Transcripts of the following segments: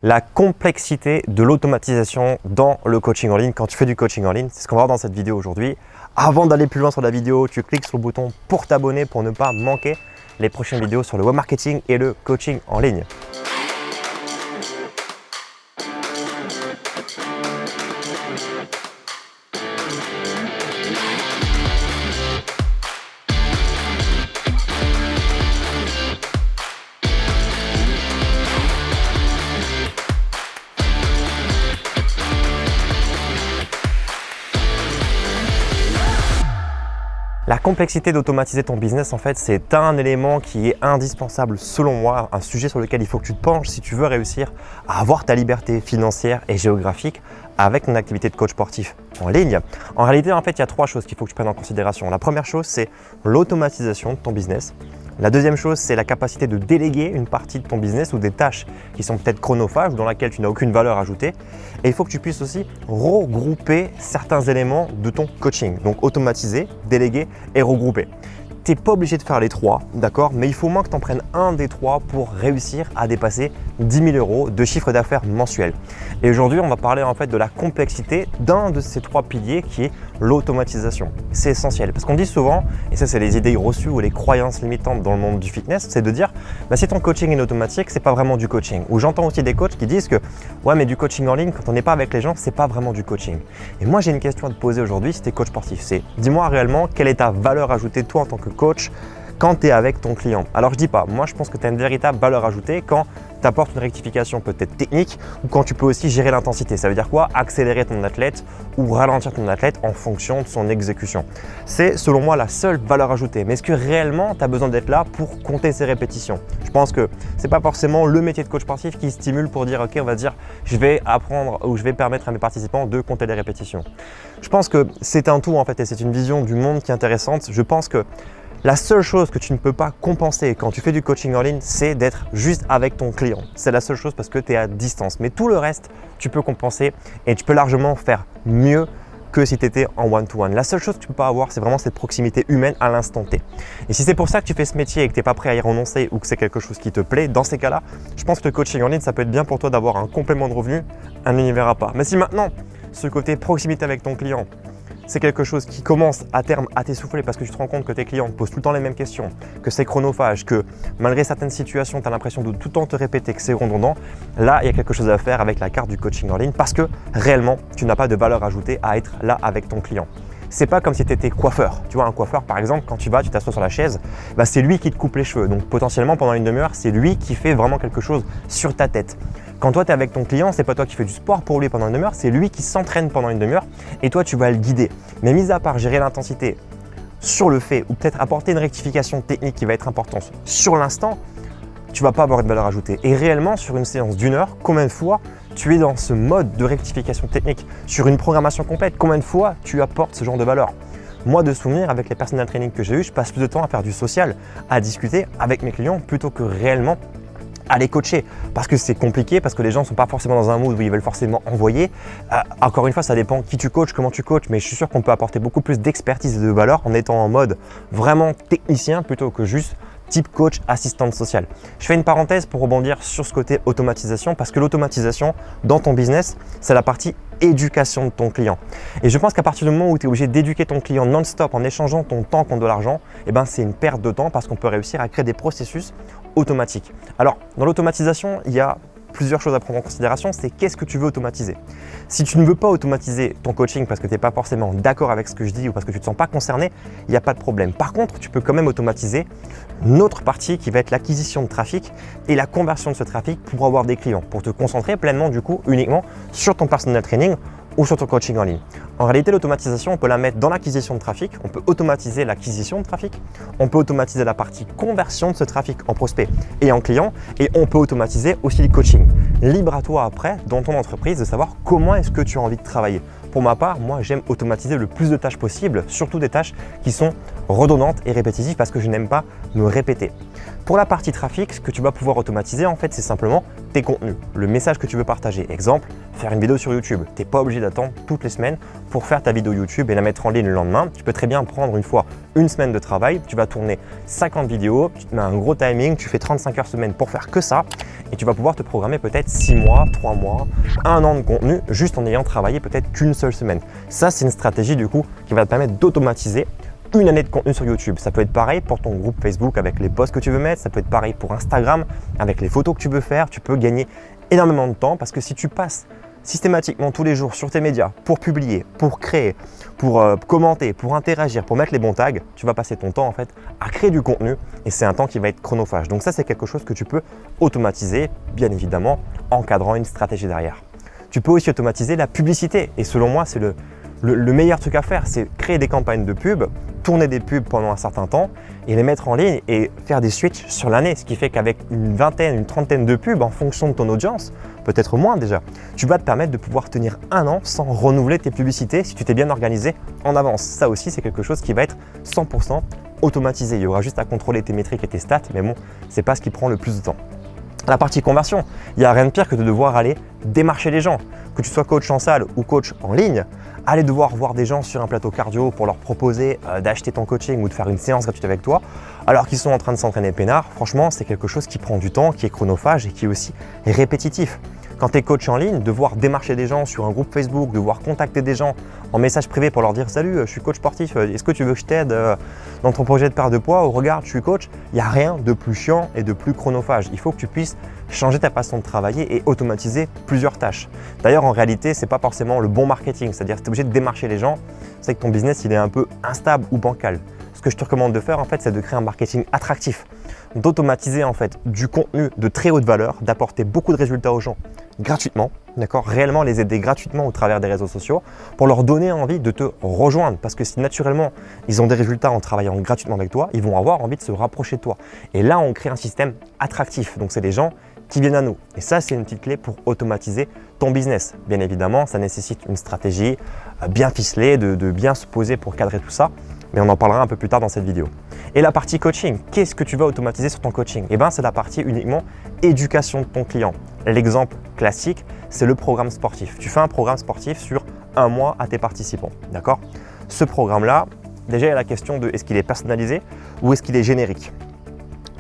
La complexité de l'automatisation dans le coaching en ligne quand tu fais du coaching en ligne, c'est ce qu'on va voir dans cette vidéo aujourd'hui. Avant d'aller plus loin sur la vidéo, tu cliques sur le bouton pour t'abonner pour ne pas manquer les prochaines vidéos sur le web marketing et le coaching en ligne. La complexité d'automatiser ton business, en fait, c'est un élément qui est indispensable selon moi, un sujet sur lequel il faut que tu te penches si tu veux réussir à avoir ta liberté financière et géographique avec ton activité de coach sportif en ligne. En réalité, en fait, il y a trois choses qu'il faut que tu prennes en considération. La première chose, c'est l'automatisation de ton business. La deuxième chose, c'est la capacité de déléguer une partie de ton business ou des tâches qui sont peut-être chronophages, dans lesquelles tu n'as aucune valeur ajoutée. Et il faut que tu puisses aussi regrouper certains éléments de ton coaching. Donc automatiser, déléguer et regrouper. Tu n'es pas obligé de faire les trois, d'accord? Mais il faut au moins que tu en prennes un des trois pour réussir à dépasser 10 000 € de chiffre d'affaires mensuel. Et aujourd'hui, on va parler en fait de la complexité d'un de ces trois piliers qui est l'automatisation. C'est essentiel parce qu'on dit souvent, et ça c'est les idées reçues ou les croyances limitantes dans le monde du fitness, c'est de dire si ton coaching est automatique, c'est pas vraiment du coaching. Ou j'entends aussi des coachs qui disent que ouais, mais du coaching en ligne, quand on n'est pas avec les gens, c'est pas vraiment du coaching. Et moi j'ai une question à te poser aujourd'hui si tu es coach sportif, c'est dis-moi réellement quelle est ta valeur ajoutée toi en tant que coach quand tu es avec ton client. Alors je dis pas, moi je pense que tu as une véritable valeur ajoutée quand tu apportes une rectification peut-être technique ou quand tu peux aussi gérer l'intensité. Ça veut dire quoi? Accélérer ton athlète ou ralentir ton athlète en fonction de son exécution. C'est selon moi la seule valeur ajoutée. Mais est-ce que réellement tu as besoin d'être là pour compter ses répétitions? Je pense que c'est pas forcément le métier de coach sportif qui stimule pour dire ok, on va dire je vais apprendre ou je vais permettre à mes participants de compter les répétitions. Je pense que c'est un tout en fait et c'est une vision du monde qui est intéressante. Je pense que la seule chose que tu ne peux pas compenser quand tu fais du coaching en ligne, c'est d'être juste avec ton client. C'est la seule chose parce que tu es à distance. Mais tout le reste, tu peux compenser et tu peux largement faire mieux que si tu étais en one-to-one. La seule chose que tu ne peux pas avoir, c'est vraiment cette proximité humaine à l'instant T. Et si c'est pour ça que tu fais ce métier et que tu n'es pas prêt à y renoncer ou que c'est quelque chose qui te plaît, dans ces cas-là, je pense que le coaching en ligne, ça peut être bien pour toi d'avoir un complément de revenu, un univers à part. Mais si maintenant, ce côté proximité avec ton client, c'est quelque chose qui commence à terme à t'essouffler parce que tu te rends compte que tes clients te posent tout le temps les mêmes questions, que c'est chronophage, que malgré certaines situations, tu as l'impression de tout le temps te répéter que c'est redondant. Là, il y a quelque chose à faire avec la carte du coaching en ligne parce que réellement, tu n'as pas de valeur ajoutée à être là avec ton client. C'est pas comme si tu étais coiffeur. Tu vois, un coiffeur, par exemple, quand tu t'assois sur la chaise, c'est lui qui te coupe les cheveux. Donc potentiellement, pendant une demi-heure, c'est lui qui fait vraiment quelque chose sur ta tête. Quand toi, tu es avec ton client, c'est pas toi qui fais du sport pour lui pendant une demi-heure, c'est lui qui s'entraîne pendant une demi-heure et toi, tu vas le guider. Mais mis à part gérer l'intensité sur le fait ou peut-être apporter une rectification technique qui va être importante sur l'instant, tu vas pas avoir une valeur ajoutée. Et réellement, sur une séance d'une heure, combien de fois tu es dans ce mode de rectification technique sur une programmation complète? Combien de fois tu apportes ce genre de valeur? Moi, de souvenir, avec les personal training que j'ai eu, je passe plus de temps à faire du social, à discuter avec mes clients plutôt que réellement à les coacher parce que c'est compliqué, parce que les gens ne sont pas forcément dans un mood où ils veulent forcément envoyer. Encore une fois, ça dépend qui tu coaches, comment tu coaches, mais je suis sûr qu'on peut apporter beaucoup plus d'expertise et de valeur en étant en mode vraiment technicien plutôt que juste type coach, assistante sociale. Je fais une parenthèse pour rebondir sur ce côté automatisation parce que l'automatisation dans ton business, c'est la partie éducation de ton client. Et je pense qu'à partir du moment où tu es obligé d'éduquer ton client non-stop en échangeant ton temps contre de l'argent, c'est une perte de temps parce qu'on peut réussir à créer des processus automatiques. Alors, dans l'automatisation, il y a plusieurs choses à prendre en considération, c'est qu'est-ce que tu veux automatiser. Si tu ne veux pas automatiser ton coaching parce que tu n'es pas forcément d'accord avec ce que je dis ou parce que tu ne te sens pas concerné, il n'y a pas de problème. Par contre, tu peux quand même automatiser une autre partie qui va être l'acquisition de trafic et la conversion de ce trafic pour avoir des clients, pour te concentrer pleinement du coup uniquement sur ton personal training ou sur ton coaching en ligne. En réalité, l'automatisation, on peut la mettre dans l'acquisition de trafic, on peut automatiser l'acquisition de trafic, on peut automatiser la partie conversion de ce trafic en prospect et en client, et on peut automatiser aussi le coaching. Libre à toi après, dans ton entreprise, de savoir comment est-ce que tu as envie de travailler. Pour ma part, moi, j'aime automatiser le plus de tâches possible, surtout des tâches qui sont redondantes et répétitives parce que je n'aime pas me répéter. Pour la partie trafic, ce que tu vas pouvoir automatiser, en fait, c'est simplement tes contenus, le message que tu veux partager. Exemple, faire une vidéo sur YouTube. Tu n'es pas obligé d'attendre toutes les semaines pour faire ta vidéo YouTube et la mettre en ligne le lendemain. Tu peux très bien prendre une semaine de travail, tu vas tourner 50 vidéos, tu te mets un gros timing, tu fais 35 heures semaine pour faire que ça et tu vas pouvoir te programmer peut-être 6 mois, 3 mois, 1 an de contenu juste en ayant travaillé peut-être qu'une seule semaine. Ça, c'est une stratégie du coup qui va te permettre d'automatiser une année de contenu sur YouTube. Ça peut être pareil pour ton groupe Facebook avec les posts que tu veux mettre, ça peut être pareil pour Instagram avec les photos que tu veux faire. Tu peux gagner énormément de temps parce que si tu passes systématiquement tous les jours sur tes médias pour publier, pour créer, pour commenter, pour interagir, pour mettre les bons tags, tu vas passer ton temps en fait à créer du contenu et c'est un temps qui va être chronophage. Donc ça, c'est quelque chose que tu peux automatiser, bien évidemment, en encadrant une stratégie derrière. Tu peux aussi automatiser la publicité et selon moi, c'est le meilleur truc à faire, c'est créer des campagnes de pub, tourner des pubs pendant un certain temps et les mettre en ligne et faire des switches sur l'année. Ce qui fait qu'avec une vingtaine, une trentaine de pubs en fonction de ton audience, peut-être moins déjà, tu vas te permettre de pouvoir tenir un an sans renouveler tes publicités si tu t'es bien organisé en avance. Ça aussi, c'est quelque chose qui va être 100% automatisé. Il y aura juste à contrôler tes métriques et tes stats, mais bon, c'est pas ce qui prend le plus de temps. La partie conversion, il n'y a rien de pire que de devoir aller démarcher les gens. Que tu sois coach en salle ou coach en ligne, aller devoir voir des gens sur un plateau cardio pour leur proposer d'acheter ton coaching ou de faire une séance gratuite avec toi alors qu'ils sont en train de s'entraîner peinard, franchement, c'est quelque chose qui prend du temps, qui est chronophage et qui est aussi répétitif. Quand tu es coach en ligne, devoir démarcher des gens sur un groupe Facebook, devoir contacter des gens en message privé pour leur dire « Salut, je suis coach sportif, est-ce que tu veux que je t'aide dans ton projet de perte de poids ?» ou « Regarde, je suis coach », il n'y a rien de plus chiant et de plus chronophage. Il faut que tu puisses changer ta façon de travailler et automatiser plusieurs tâches. D'ailleurs, en réalité, ce n'est pas forcément le bon marketing, c'est-à-dire que tu es obligé de démarcher les gens, c'est que ton business il est un peu instable ou bancal. Ce que je te recommande de faire, en fait, c'est de créer un marketing attractif, d'automatiser en fait du contenu de très haute valeur, d'apporter beaucoup de résultats aux gens gratuitement, d'accord, réellement les aider gratuitement au travers des réseaux sociaux pour leur donner envie de te rejoindre parce que si naturellement ils ont des résultats en travaillant gratuitement avec toi, ils vont avoir envie de se rapprocher de toi. Et là, on crée un système attractif, donc c'est des gens qui viennent à nous. Et ça, c'est une petite clé pour automatiser ton business. Bien évidemment, ça nécessite une stratégie bien ficelée, de bien se poser pour cadrer tout ça. Mais on en parlera un peu plus tard dans cette vidéo. Et la partie coaching, qu'est-ce que tu vas automatiser sur ton coaching? Eh bien, c'est la partie uniquement éducation de ton client. L'exemple classique, c'est le programme sportif. Tu fais un programme sportif sur un mois à tes participants, d'accord? Ce programme-là, déjà, il y a la question de est-ce qu'il est personnalisé ou est-ce qu'il est générique?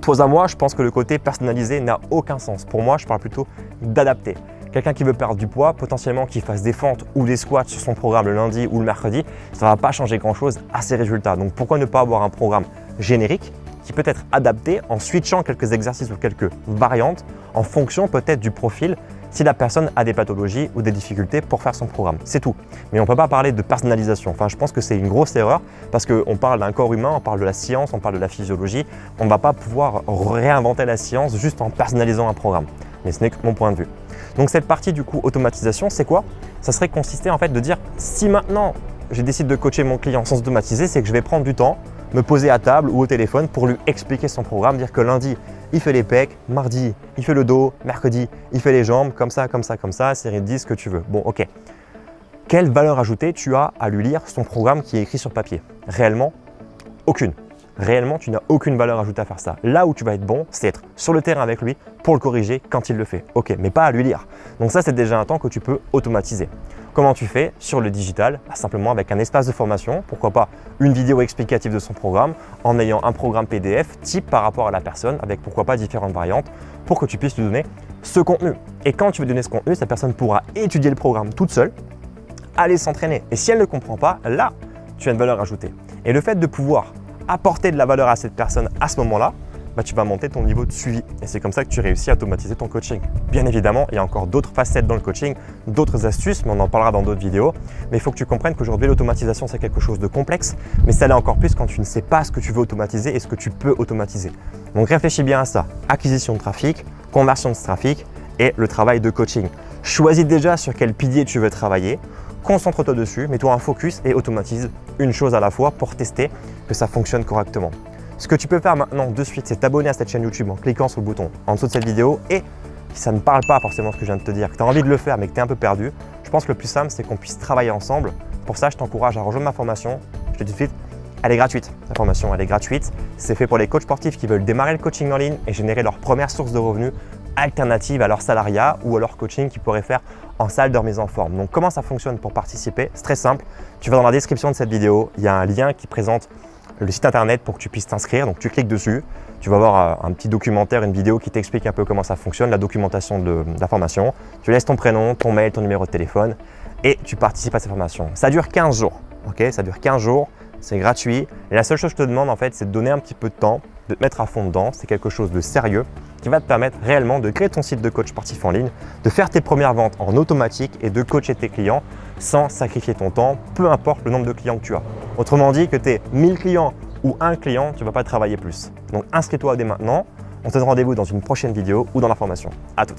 Toi à moi, je pense que le côté personnalisé n'a aucun sens. Pour moi, je parle plutôt d'adapter. Quelqu'un qui veut perdre du poids, potentiellement qui fasse des fentes ou des squats sur son programme le lundi ou le mercredi, ça ne va pas changer grand-chose à ses résultats. Donc pourquoi ne pas avoir un programme générique qui peut être adapté en switchant quelques exercices ou quelques variantes en fonction peut-être du profil si la personne a des pathologies ou des difficultés pour faire son programme. C'est tout. Mais on ne peut pas parler de personnalisation. Enfin, je pense que c'est une grosse erreur parce qu'on parle d'un corps humain, on parle de la science, on parle de la physiologie. On ne va pas pouvoir réinventer la science juste en personnalisant un programme. Mais ce n'est que mon point de vue. Donc cette partie du coup automatisation, c'est quoi? Ça serait consister en fait de dire si maintenant je décide de coacher mon client sans automatiser, c'est que je vais prendre du temps, me poser à table ou au téléphone pour lui expliquer son programme, dire que lundi il fait les pecs, mardi il fait le dos, mercredi il fait les jambes, comme ça, série de 10, ce que tu veux. Bon, ok. Quelle valeur ajoutée tu as à lui lire son programme qui est écrit sur papier? Réellement, aucune. Réellement, tu n'as aucune valeur ajoutée à faire ça. Là où tu vas être bon, c'est être sur le terrain avec lui pour le corriger quand il le fait. Ok, mais pas à lui lire. Donc ça, c'est déjà un temps que tu peux automatiser. Comment tu fais sur le digital? Simplement avec un espace de formation, pourquoi pas une vidéo explicative de son programme, en ayant un programme PDF type par rapport à la personne, avec pourquoi pas différentes variantes, pour que tu puisses lui donner ce contenu. Et quand tu veux donner ce contenu, cette personne pourra étudier le programme toute seule, aller s'entraîner. Et si elle ne comprend pas, là, tu as une valeur ajoutée. Et le fait de pouvoir apporter de la valeur à cette personne à ce moment-là, tu vas monter ton niveau de suivi. Et c'est comme ça que tu réussis à automatiser ton coaching. Bien évidemment, il y a encore d'autres facettes dans le coaching, d'autres astuces, mais on en parlera dans d'autres vidéos. Mais il faut que tu comprennes qu'aujourd'hui, l'automatisation, c'est quelque chose de complexe, mais ça l'est encore plus quand tu ne sais pas ce que tu veux automatiser et ce que tu peux automatiser. Donc réfléchis bien à ça. Acquisition de trafic, conversion de ce trafic et le travail de coaching. Choisis déjà sur quel pilier tu veux travailler. Concentre-toi dessus, mets-toi un focus et automatise une chose à la fois pour tester que ça fonctionne correctement. Ce que tu peux faire maintenant de suite, c'est t'abonner à cette chaîne YouTube en cliquant sur le bouton en dessous de cette vidéo. Et si ça ne parle pas forcément ce que je viens de te dire, que tu as envie de le faire mais que tu es un peu perdu, je pense que le plus simple, c'est qu'on puisse travailler ensemble. Pour ça, je t'encourage à rejoindre ma formation. Je te dis tout de suite, Elle est gratuite, la formation elle est gratuite. C'est fait pour les coachs sportifs qui veulent démarrer le coaching en ligne et générer leur première source de revenus alternative à leur salariat ou à leur coaching qu'ils pourraient faire en salle de remise en forme. Donc comment ça fonctionne pour participer? C'est très simple. Tu vas dans la description de cette vidéo, il y a un lien qui présente le site internet pour que tu puisses t'inscrire. Donc tu cliques dessus, tu vas voir un petit documentaire, une vidéo qui t'explique un peu comment ça fonctionne, la documentation de la formation. Tu laisses ton prénom, ton mail, ton numéro de téléphone et tu participes à cette formation. Ça dure 15 jours, ok? Ça dure 15 jours, c'est gratuit. Et la seule chose que je te demande en fait, c'est de donner un petit peu de temps, de te mettre à fond dedans. C'est quelque chose de sérieux qui va te permettre réellement de créer ton site de coach sportif en ligne, de faire tes premières ventes en automatique et de coacher tes clients sans sacrifier ton temps, peu importe le nombre de clients que tu as. Autrement dit, que tu aies 1000 clients ou un client, tu ne vas pas travailler plus. Donc inscris-toi dès maintenant. On se donne rendez-vous dans une prochaine vidéo ou dans la formation. À tout.